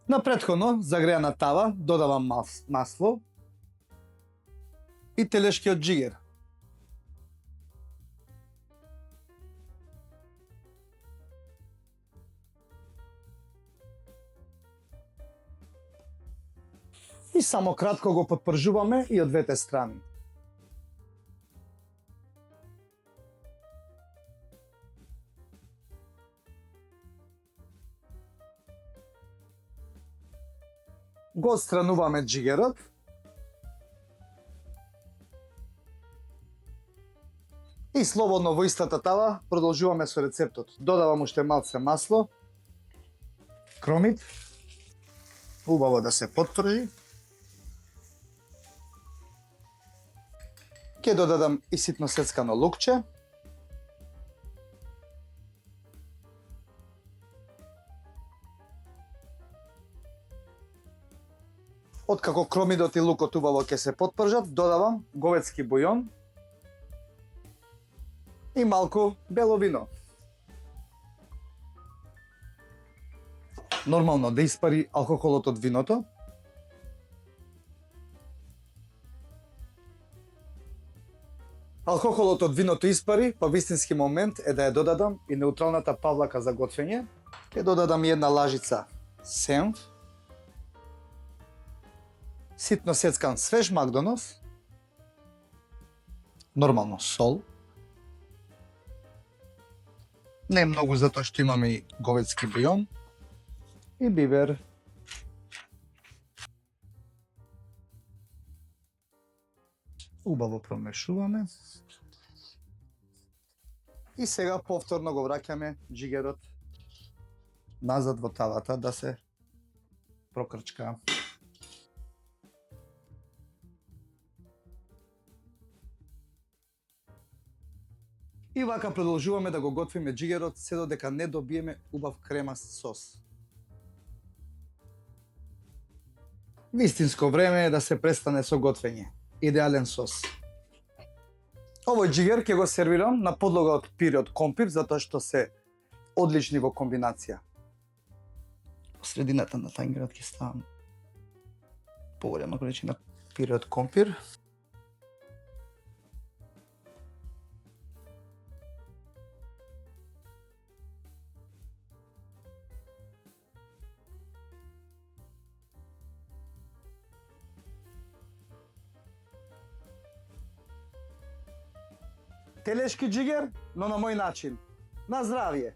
На претходно загреана тава додавам масло и телешкиот џигер. И само кратко го потпржуваме и од двете страни. Го отстрануваме џигерот. И слободно во истата тава продолжуваме со рецептот. Додавам уште малце масло, кромит, убаво да се потпржи. Ќе додадам и ситно сецкано лукче. Откако кромидот и лукот убаво ќе се потпржат, додавам говедски бујон и малку бело вино. Нормално да испари алкохолот од виното. Алкохолот од виното испари, па вистински момент е да ја додадам и неутралната павлака за готвење. Ќе додадам една лажица сенф, ситно сецкан свеж макдонос, нормално сол, не многу затоа што имаме и говедски бујон, и бибер. Убаво промешуваме. И сега повторно го враќаме џигерот назад во тавата да се прокрчка. И вака продолжуваме да го готвиме џигерот се додека не добиеме убав кремаст сос. Вистинско време е да се престане со готвење. Идеален сос. Овој џигер ќе го сервирам на подлога од пире од компир, затоа што се одлични во комбинација. По средината на тајнгерот ќе ставам поголема количина пире од компир. Телешки џигер, но на мој начин. На здравје!